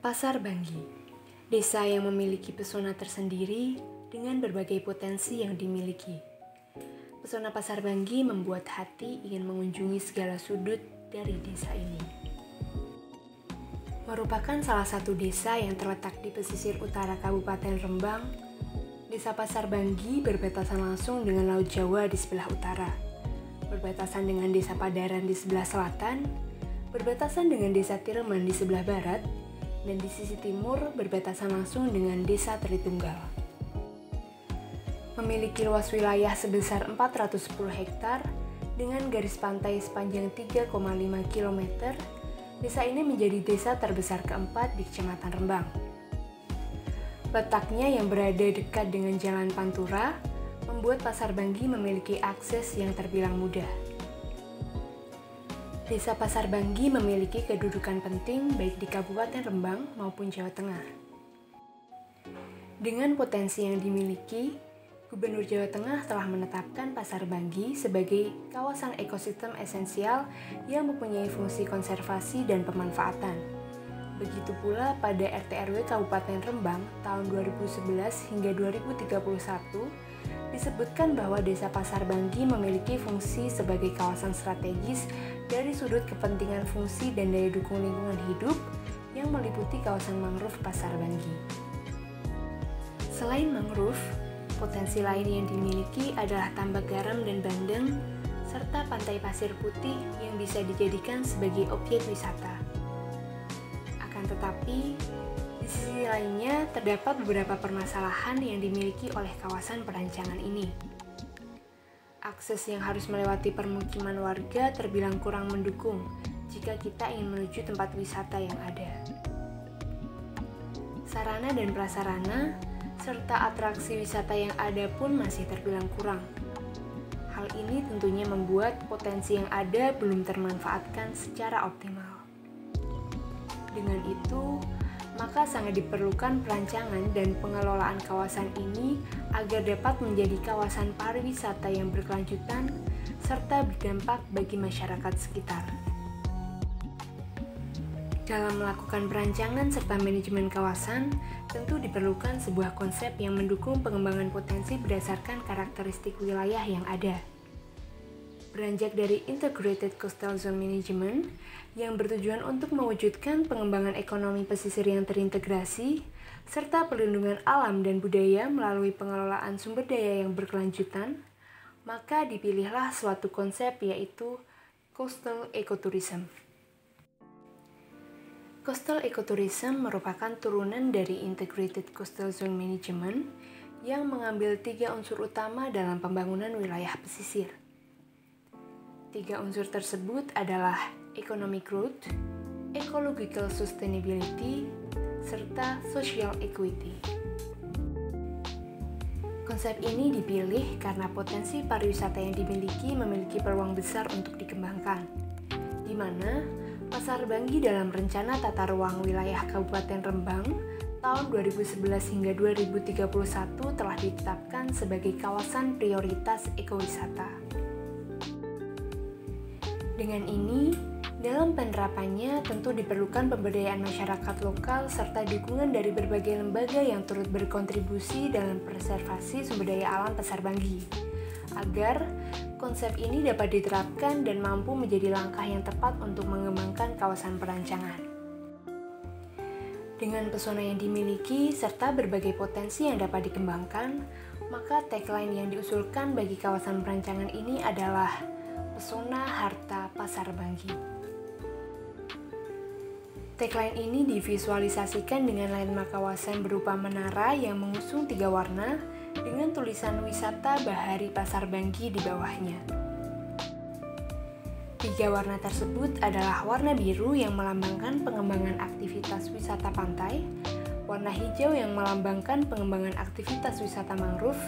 Pasar Banggi, desa yang memiliki pesona tersendiri dengan berbagai potensi yang dimiliki. Pesona Pasar Banggi membuat hati ingin mengunjungi segala sudut dari desa ini. Merupakan salah satu desa yang terletak di pesisir utara Kabupaten Rembang, Desa Pasar Banggi berbatasan langsung dengan Laut Jawa di sebelah utara, berbatasan dengan Desa Padaran di sebelah selatan, berbatasan dengan Desa Tireman di sebelah barat, dan di sisi timur berbatasan langsung dengan Desa Tritunggal. Memiliki luas wilayah sebesar 410 hektar dengan garis pantai sepanjang 3,5 km, desa ini menjadi desa terbesar keempat di Kecamatan Rembang. Letaknya yang berada dekat dengan Jalan Pantura membuat Pasar Banggi memiliki akses yang terbilang mudah. Desa Pasar Banggi memiliki kedudukan penting baik di Kabupaten Rembang maupun Jawa Tengah. Dengan potensi yang dimiliki, Gubernur Jawa Tengah telah menetapkan Pasar Banggi sebagai kawasan ekosistem esensial yang mempunyai fungsi konservasi dan pemanfaatan. Begitu pula pada RT/RW Kabupaten Rembang tahun 2011 hingga 2031, disebutkan bahwa Desa Pasar Banggi memiliki fungsi sebagai kawasan strategis dari sudut kepentingan fungsi dan daya dukung lingkungan hidup yang meliputi kawasan mangrove Pasar Banggi. Selain mangrove, potensi lain yang dimiliki adalah tambak garam dan bandeng, serta pantai pasir putih yang bisa dijadikan sebagai objek wisata. Akan tetapi, di sisi lainnya terdapat beberapa permasalahan yang dimiliki oleh kawasan perancangan ini. Akses yang harus melewati permukiman warga terbilang kurang mendukung jika kita ingin menuju tempat wisata yang ada. Sarana dan prasarana serta atraksi wisata yang ada pun masih terbilang kurang. Hal ini tentunya membuat potensi yang ada belum termanfaatkan secara optimal. Dengan itu, maka sangat diperlukan perancangan dan pengelolaan kawasan ini agar dapat menjadi kawasan pariwisata yang berkelanjutan serta berdampak bagi masyarakat sekitar. Dalam melakukan perancangan serta manajemen kawasan, tentu diperlukan sebuah konsep yang mendukung pengembangan potensi berdasarkan karakteristik wilayah yang ada. Beranjak dari Integrated Coastal Zone Management yang bertujuan untuk mewujudkan pengembangan ekonomi pesisir yang terintegrasi, serta perlindungan alam dan budaya melalui pengelolaan sumber daya yang berkelanjutan, maka dipilihlah suatu konsep yaitu Coastal Ecotourism. Coastal Ecotourism merupakan turunan dari Integrated Coastal Zone Management yang mengambil 3 unsur utama dalam pembangunan wilayah pesisir. 3 unsur tersebut adalah economic growth, ecological sustainability, serta social equity. Konsep ini dipilih karena potensi pariwisata yang memiliki peluang besar untuk dikembangkan, di mana Pasar Banggi dalam Rencana Tata Ruang Wilayah Kabupaten Rembang tahun 2011 hingga 2031 telah ditetapkan sebagai kawasan prioritas ekowisata. Dengan ini, dalam penerapannya tentu diperlukan pemberdayaan masyarakat lokal serta dukungan dari berbagai lembaga yang turut berkontribusi dalam preservasi sumber daya alam Pasar Banggi, agar konsep ini dapat diterapkan dan mampu menjadi langkah yang tepat untuk mengembangkan kawasan perancangan. Dengan pesona yang dimiliki serta berbagai potensi yang dapat dikembangkan, maka tagline yang diusulkan bagi kawasan perancangan ini adalah Pesona Harta Pasar Banggi. Tagline ini divisualisasikan dengan landmark kawasan berupa menara yang mengusung 3 warna dengan tulisan Wisata Bahari Pasar Banggi di bawahnya. 3 warna tersebut adalah warna biru yang melambangkan pengembangan aktivitas wisata pantai, warna hijau yang melambangkan pengembangan aktivitas wisata mangrove,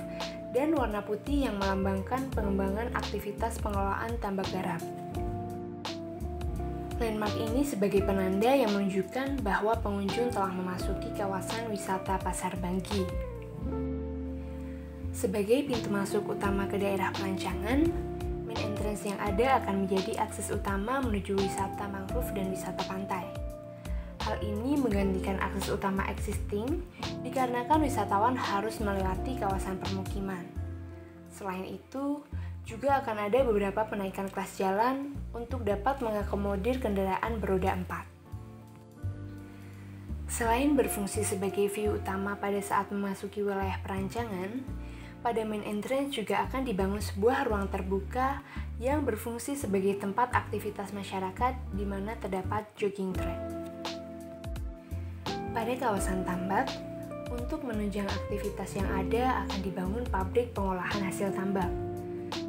dan warna putih yang melambangkan pengembangan aktivitas pengelolaan tambak garam. Landmark ini sebagai penanda yang menunjukkan bahwa pengunjung telah memasuki kawasan wisata Pasar Banggi. Sebagai pintu masuk utama ke daerah perancangan, main entrance yang ada akan menjadi akses utama menuju wisata mangrove dan wisata pantai. Hal ini menggantikan akses utama existing dikarenakan wisatawan harus melewati kawasan permukiman. Selain itu, juga akan ada beberapa penaikan kelas jalan untuk dapat mengakomodir kendaraan beroda 4. Selain berfungsi sebagai view utama pada saat memasuki wilayah perancangan, pada main entrance juga akan dibangun sebuah ruang terbuka yang berfungsi sebagai tempat aktivitas masyarakat di mana terdapat jogging track. Pada kawasan tambak, untuk menunjang aktivitas yang ada akan dibangun pabrik pengolahan hasil tambak,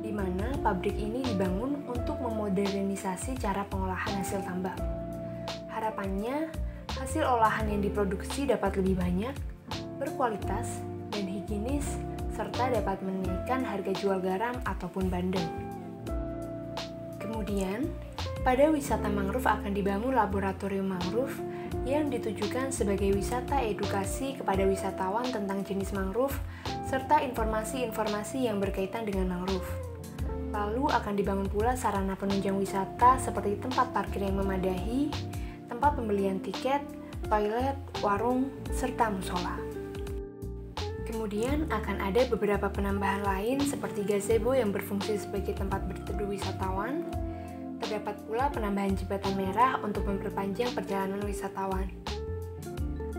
di mana pabrik ini dibangun untuk memodernisasi cara pengolahan hasil tambak. Harapannya, hasil olahan yang diproduksi dapat lebih banyak, berkualitas, dan higienis, serta dapat menaikkan harga jual garam ataupun bandeng. Kemudian, pada wisata mangrove akan dibangun laboratorium mangrove yang ditujukan sebagai wisata edukasi kepada wisatawan tentang jenis mangrove serta informasi-informasi yang berkaitan dengan mangrove. Lalu akan dibangun pula sarana penunjang wisata seperti tempat parkir yang memadahi, tempat pembelian tiket, toilet, warung, serta musola. Kemudian akan ada beberapa penambahan lain seperti gazebo yang berfungsi sebagai tempat berteduh wisatawan. Terdapat pula penambahan jembatan merah untuk memperpanjang perjalanan wisatawan.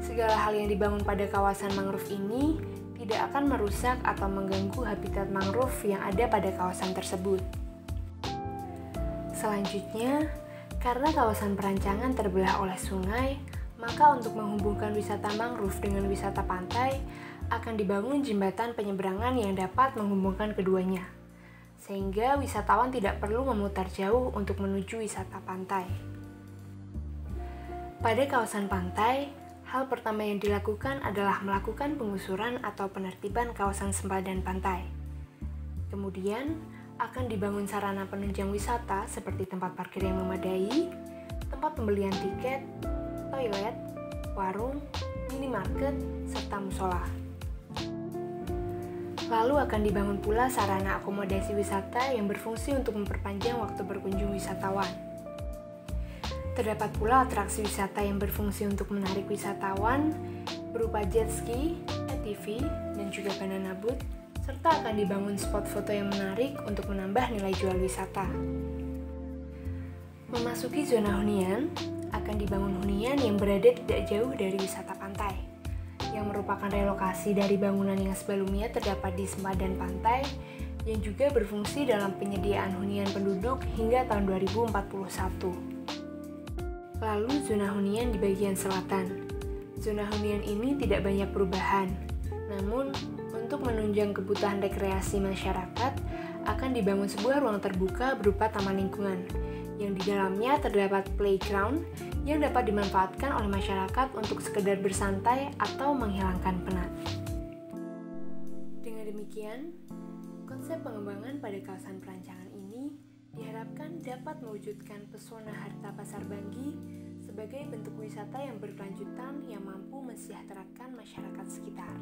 Segala hal yang dibangun pada kawasan mangrove ini tidak akan merusak atau mengganggu habitat mangrove yang ada pada kawasan tersebut. Selanjutnya, karena kawasan perancangan terbelah oleh sungai, maka untuk menghubungkan wisata mangrove dengan wisata pantai, akan dibangun jembatan penyeberangan yang dapat menghubungkan keduanya, sehingga wisatawan tidak perlu memutar jauh untuk menuju wisata pantai. Pada kawasan pantai, hal pertama yang dilakukan adalah melakukan penggusuran atau penertiban kawasan sempadan pantai. Kemudian, akan dibangun sarana penunjang wisata seperti tempat parkir yang memadai, tempat pembelian tiket, toilet, warung, minimarket, serta musola. Lalu akan dibangun pula sarana akomodasi wisata yang berfungsi untuk memperpanjang waktu berkunjung wisatawan. Terdapat pula atraksi wisata yang berfungsi untuk menarik wisatawan berupa jet ski, ATV, dan juga banana boat, serta akan dibangun spot foto yang menarik untuk menambah nilai jual wisata. Memasuki zona hunian, akan dibangun hunian yang berada tidak jauh dari wisata pantai, yang merupakan relokasi dari bangunan yang sebelumnya terdapat di sempadan pantai, yang juga berfungsi dalam penyediaan hunian penduduk hingga tahun 2041. Lalu zona hunian di bagian selatan. Zona hunian ini tidak banyak perubahan, namun untuk menunjang kebutuhan rekreasi masyarakat, akan dibangun sebuah ruang terbuka berupa taman lingkungan, yang di dalamnya terdapat playground yang dapat dimanfaatkan oleh masyarakat untuk sekedar bersantai atau menghilangkan penat. Dengan demikian, konsep pengembangan pada kawasan perancangan ini diharapkan dapat mewujudkan pesona harta pasar Banggi sebagai bentuk wisata yang berkelanjutan yang mampu mensejahterakan masyarakat sekitar.